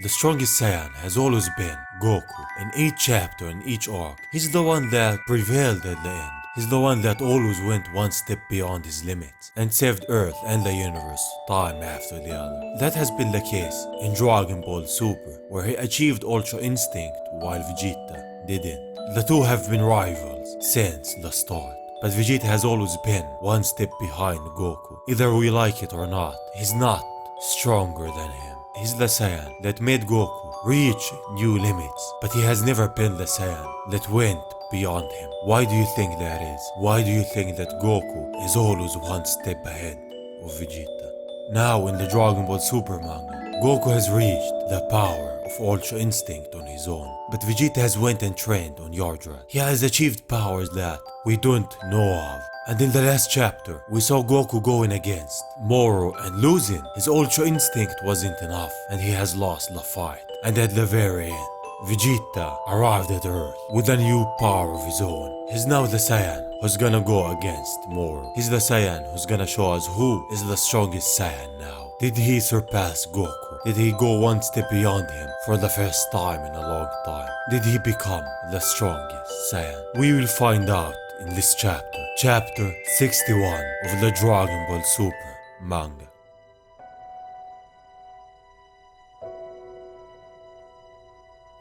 The strongest Saiyan has always been Goku. In each chapter and each arc, he's the one that prevailed at the end. He's the one that always went one step beyond his limits and saved Earth and the universe time after the other. That has been the case in Dragon Ball Super, where he achieved Ultra Instinct while Vegeta didn't. The two have been rivals since the start, but Vegeta has always been one step behind Goku. Either we like it or not, he's not stronger than him. He's the Saiyan that made Goku reach new limits, but he has never been the Saiyan that went beyond him. Why do you think that is? Why do you think that Goku is always one step ahead of Vegeta? Now in the Dragon Ball Super manga, Goku has reached the power of Ultra Instinct on his own, but Vegeta has went and trained on Yardrat. He has achieved powers that we don't know of. And in the last chapter, we saw Goku going against Moro and losing. His Ultra Instinct wasn't enough and he has lost the fight. And at the very end, Vegeta arrived at Earth with a new power of his own. He's now the Saiyan who's gonna go against Moro. He's the Saiyan who's gonna show us who is the strongest Saiyan now. Did he surpass Goku? Did he go one step beyond him for the first time in a long time? Did he become the strongest Saiyan? We will find out in this chapter. Chapter 61 of the Dragon Ball Super manga.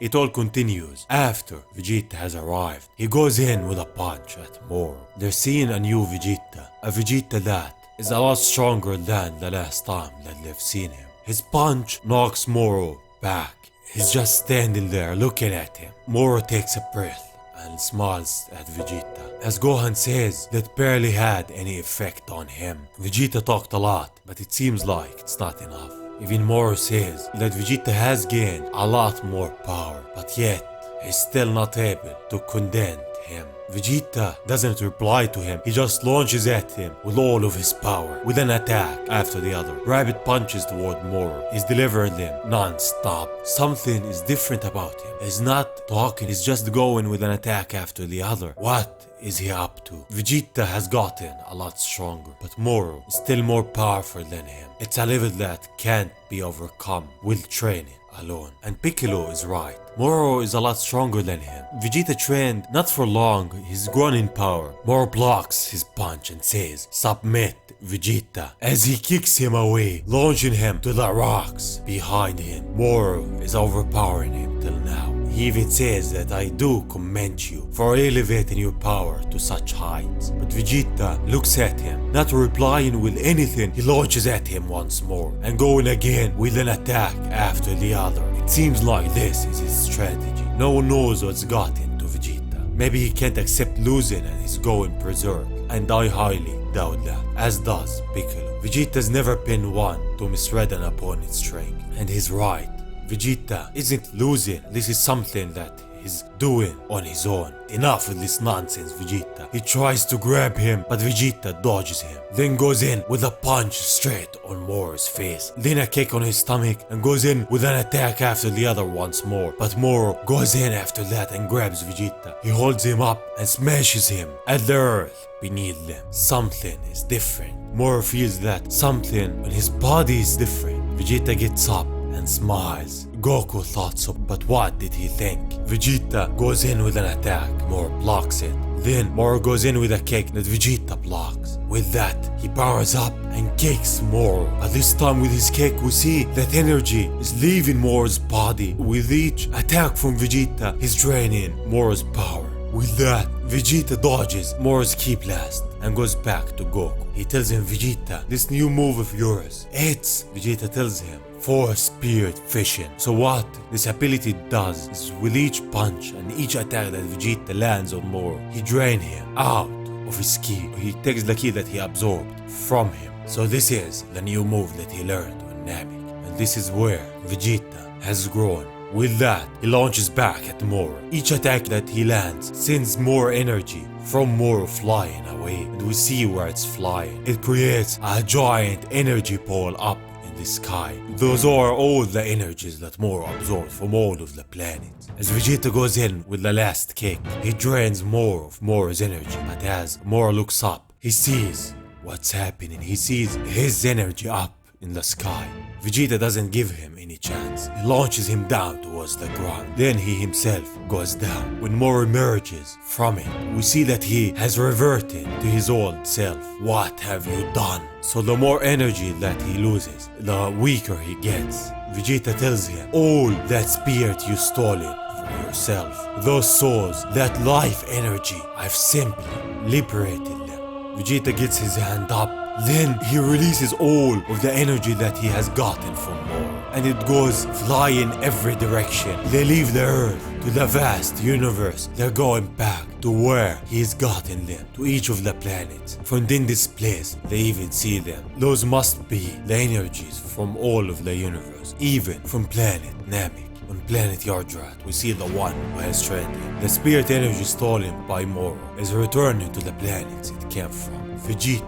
It all continues after Vegeta has arrived. He goes in with a punch at Moro. They're seeing a new Vegeta, a Vegeta that is a lot stronger than the last time that they've seen him. His punch knocks Moro back. He's just standing there looking at him. Moro takes a breath and smiles at Vegeta. As Gohan says, that barely had any effect on him. Vegeta talked a lot, but it seems like it's not enough. Even Moro says that Vegeta has gained a lot more power, but yet he's still not able to condemn him. Vegeta doesn't reply to him, he just launches at him with all of his power, with an attack after the other. Rapid punches toward Moro. He's delivering them non-stop. Something is different about him. He's not talking, he's just going with an attack after the other. What is he up to? Vegeta has gotten a lot stronger, but Moro is still more powerful than him. It's a level that can't be overcome with training alone. And Piccolo is right. Moro is a lot stronger than him. Vegeta trained not for long, he's grown in power. Moro blocks his punch and says, "Submit, Vegeta," as he kicks him away, launching him to the rocks behind him. Moro is overpowering him till now. He even says that "I do commend you for elevating your power to such heights." But Vegeta looks at him, not replying with anything. He launches at him once more and going again with an attack after the other. It seems like this is his strategy. No one knows what's got into Vegeta. Maybe he can't accept losing and he's going berserk, and I highly doubt that, as does Piccolo. Vegeta's never been one to misread an opponent's strength, and he's right. Vegeta isn't losing. This is something that he's doing on his own. Enough with this nonsense, Vegeta. He tries to grab him, but Vegeta dodges him. Then goes in with a punch straight on Moro's face. Then a kick on his stomach and goes in with an attack after the other once more. But Moro goes in after that and grabs Vegeta. He holds him up and smashes him at the earth beneath them. Something is different. Moro feels that something on his body is different. Vegeta gets up and smiles. Goku thought so, but what did he think? Vegeta goes in with an attack. Moro blocks it. Then Moro goes in with a kick that Vegeta blocks. With that, he powers up and kicks Moro. But this time with his kick, we see that energy is leaving Moro's body. With each attack from Vegeta, he's draining Moro's power. With that, Vegeta dodges Moro's ki blast and goes back to Goku. He tells him, "Vegeta, this new move of yours, it's," Vegeta tells him, "Force Spirit Fission." So what this ability does is with each punch and each attack that Vegeta lands on Moro, he drains him out of his ki. He takes the ki that he absorbed from him. So this is the new move that he learned on Namek. And this is where Vegeta has grown. With that, he launches back at Moro. Each attack that he lands sends more energy from Moro flying away. And we see where it's flying. It creates a giant energy pole up in the sky. Those are all the energies that Moro absorbs from all of the planets. As Vegeta goes in with the last kick, he drains more of Moro's energy. But as Moro looks up, he sees what's happening. He sees his energy up in the sky. Vegeta doesn't give him any chance. He launches him down towards the ground. Then he himself goes down. When Moro emerges from it, we see that he has reverted to his old self. What have you done? So the more energy that he loses, the weaker he gets. Vegeta tells him, all that spirit you stole it for yourself, those souls, that life energy, I've simply liberated them. Vegeta gets his hand up. Then he releases all of the energy that he has gotten from Moro, and it goes flying every direction. They leave the Earth to the vast universe. They're going back to where he's gotten them, to each of the planets. From in this place, they even see them. Those must be the energies from all of the universe, even from planet Namek. On planet Yardrat, we see the one who has stranded. The spirit energy stolen by Moro is returning to the planets it came from. Vegeta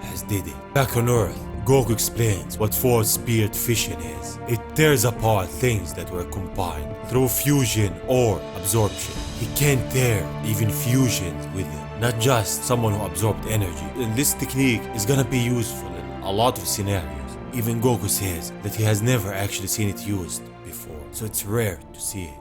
has did it. Back on Earth, Goku explains what force spirit fission is. It tears apart things that were combined through fusion or absorption. He can't tear even fusions with him, not just someone who absorbed energy. And this technique is gonna be useful in a lot of scenarios. Even Goku says that he has never actually seen it used before, so it's rare to see it.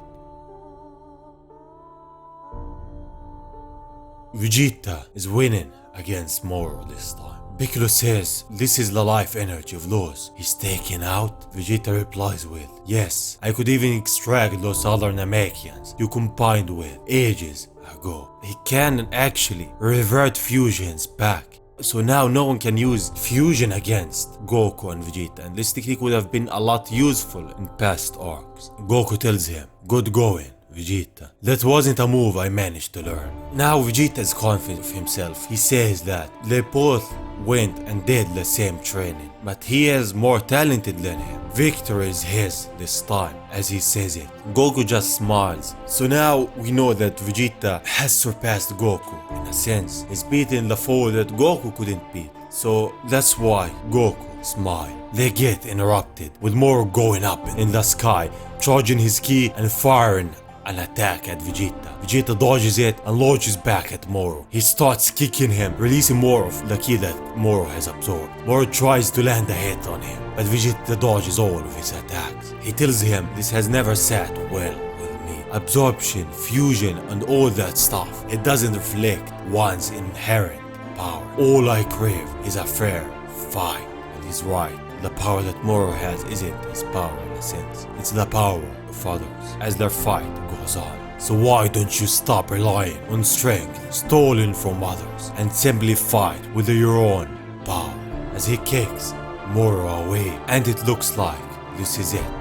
Vegeta is winning against Moro this time. Piccolo says this is the life energy of those he's taken out. Vegeta replies with, yes, I could even extract those other Namekians you combined with ages ago. He can actually revert fusions back. So now no one can use fusion against Goku and Vegeta, and this technique would have been a lot useful in past arcs. Goku tells him, good going, Vegeta. That wasn't a move I managed to learn. Now Vegeta is confident of himself. He says that they both went and did the same training, but he is more talented than him. Victory is his this time, as he says it. Goku just smiles. So now we know that Vegeta has surpassed Goku. In a sense, he's beaten the foe that Goku couldn't beat. So that's why Goku smiles. They get interrupted with Moro going up in the sky, charging his ki and firing an attack at Vegeta. Vegeta dodges it and launches back at Moro. He starts kicking him, releasing more of the ki that Moro has absorbed. Moro tries to land a hit on him, but Vegeta dodges all of his attacks. He tells him this has never sat well with me. Absorption, fusion, and all that stuff, it doesn't reflect one's inherent power. All I crave is a fair fight. And he's right. The power that Moro has isn't his power in a sense. It's the power of others as their fight goes on. So why don't you stop relying on strength stolen from others and simply fight with your own power? As he kicks Moro away, and it looks like this is it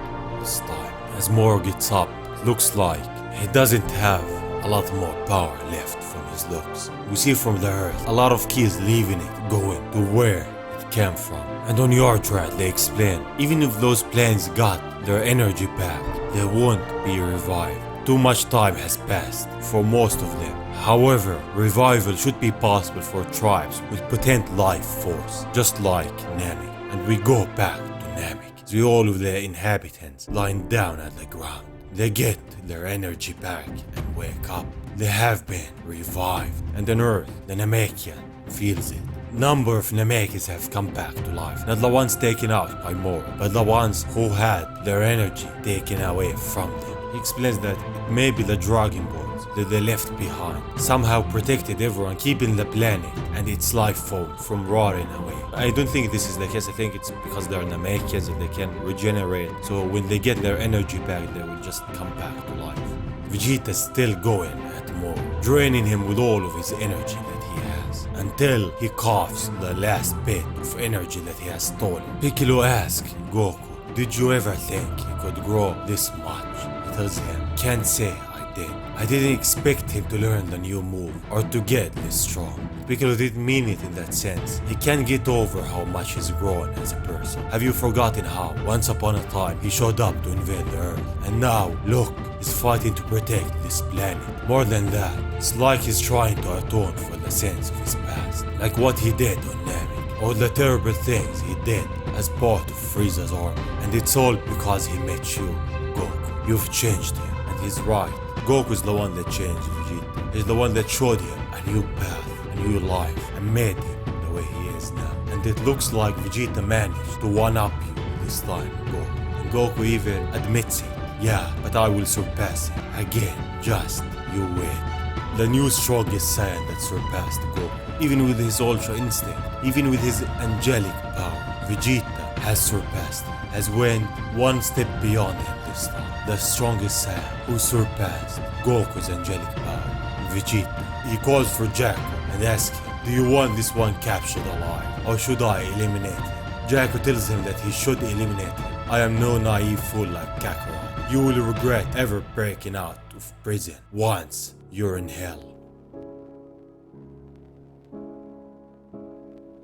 this time. As Moro gets up, it looks like he doesn't have a lot more power left from his looks. We see from the Earth a lot of kids leaving it, going to where it came from. And on Yardrat they explain, even if those planes got their energy back, they won't be revived. Too much time has passed for most of them. However, revival should be possible for tribes with potent life force, just like Namek. And we go back to Namek. See all of the inhabitants lying down at the ground. They get their energy back and wake up. They have been revived. And on Earth, the Namekian feels it. Number of Namekis have come back to life, not the ones taken out by Moro, but the ones who had their energy taken away from them. He explains that it may be the Dragon Balls that they left behind somehow protected everyone, keeping the planet and its life form from rotting away. I don't think this is the case. I think it's because they're Namekians and they can regenerate, so when they get their energy back they will just come back to life. Vegeta's still going at Moro, draining him with all of his energy that he has, until he coughs the last bit of energy that he has stolen. Piccolo asks Goku, did you ever think he could grow this much? He tells him, can't say I did. I didn't expect him to learn the new move or to get this strong. Piccolo didn't mean it in that sense. He can't get over how much he's grown as a person. Have you forgotten how, once upon a time, he showed up to invade the Earth? And now, look, he's fighting to protect this planet. More than that, it's like he's trying to atone for the sins of his past. Like what he did on Namek, or the terrible things he did as part of Frieza's army. And it's all because he met you, Goku. You've changed him, and he's right. Goku's the one that changed Vegeta. He's the one that showed him a new path, a new life, and made him the way he is now. And it looks like Vegeta managed to one-up you this time, Goku. And Goku even admits it. Yeah, but I will surpass him. Again, just you wait. The new strongest Saiyan that surpassed Goku. Even with his Ultra Instinct, even with his angelic power, Vegeta has surpassed him, has went one step beyond him this time. The strongest Saiyan who surpassed Goku's angelic power, Vegeta. He calls for Jakku and asks him, do you want this one captured alive, or should I eliminate him? Jakku tells him that he should eliminate him. I am no naive fool like Kakarot. You will regret ever breaking out of prison once you're in hell.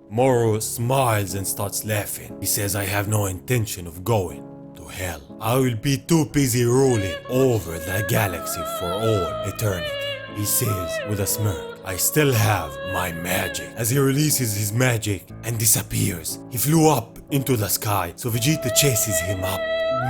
Moro smiles and starts laughing. He says, I have no intention of going to hell. I will be too busy ruling over the galaxy for all eternity. He says with a smirk, I still have my magic. As he releases his magic and disappears, he flew up into the sky, so Vegeta chases him up.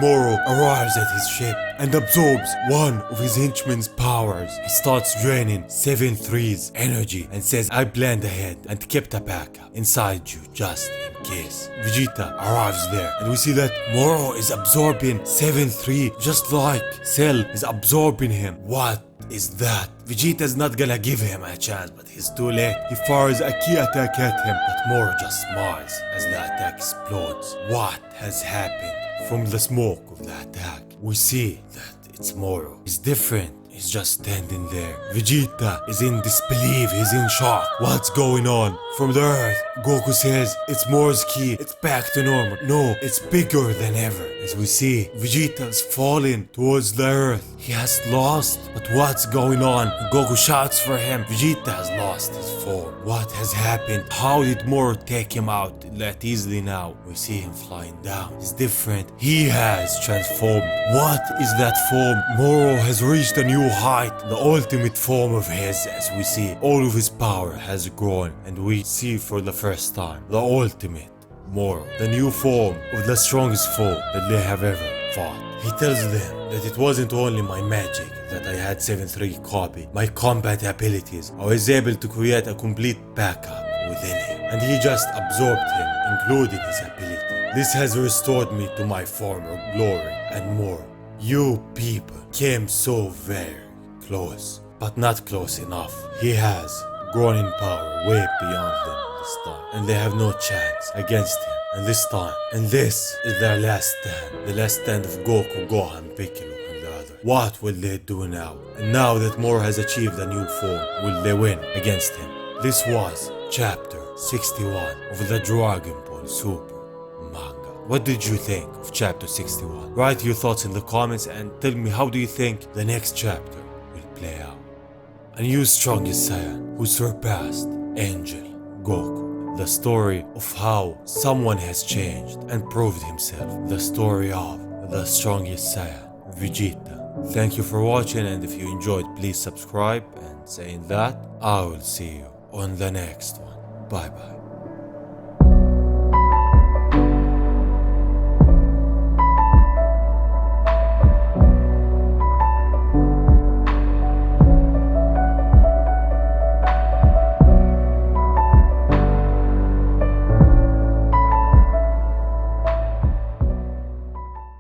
Moro arrives at his ship and absorbs one of his henchmen's powers. He starts draining 7-3's energy and says, I planned ahead and kept a backup inside you just in case. Vegeta arrives there and we see that Moro is absorbing 7-3 just like Cell is absorbing him. What is that? Vegeta's not gonna give him a chance, but he's too late. He fires a key attack at him, but Moro just smiles as the attack explodes. What has happened? From the smoke of the attack, we see that it's Moro. He's different. He's just standing there. Vegeta is in disbelief. He's in shock. What's going on? From the earth, Goku says, it's Moro's key. It's back to normal. No, it's bigger than ever. As we see, Vegeta's falling towards the earth. He has lost. But what's going on? Goku shouts for him. Vegeta has lost his form. What has happened? How did Moro take him out that easily now? We see him flying down. He's different. He has transformed. What is that form? Moro has reached a new height. The ultimate form of his, as we see. All of his power has grown. And we see for the first time the ultimate Moro, the new form of the strongest foe that they have ever fought. He tells them that it wasn't only my magic that I had 7-3 copy, my combat abilities. I was able to create a complete backup within him, and he just absorbed him, including his ability. This has restored me to my former glory and more. You people came so very close, but not close enough. He has grown in power way beyond them this time, and they have no chance against him. And this time, and this is their last stand, the last stand of Goku, Gohan, Piccolo, and the others. What will they do now? And now that Moro has achieved a new form, will they win against him? This was chapter 61 of the Dragon Ball Super manga. What did you think of chapter 61? Write your thoughts in the comments and tell me, how do you think the next chapter will play out? A new strongest Saiyan who surpassed Angel Goku. The story of how someone has changed and proved himself. The story of the strongest Saiyan, Vegeta. Thank you for watching, and if you enjoyed, please subscribe, and saying that, I will see you on the next one. Bye bye.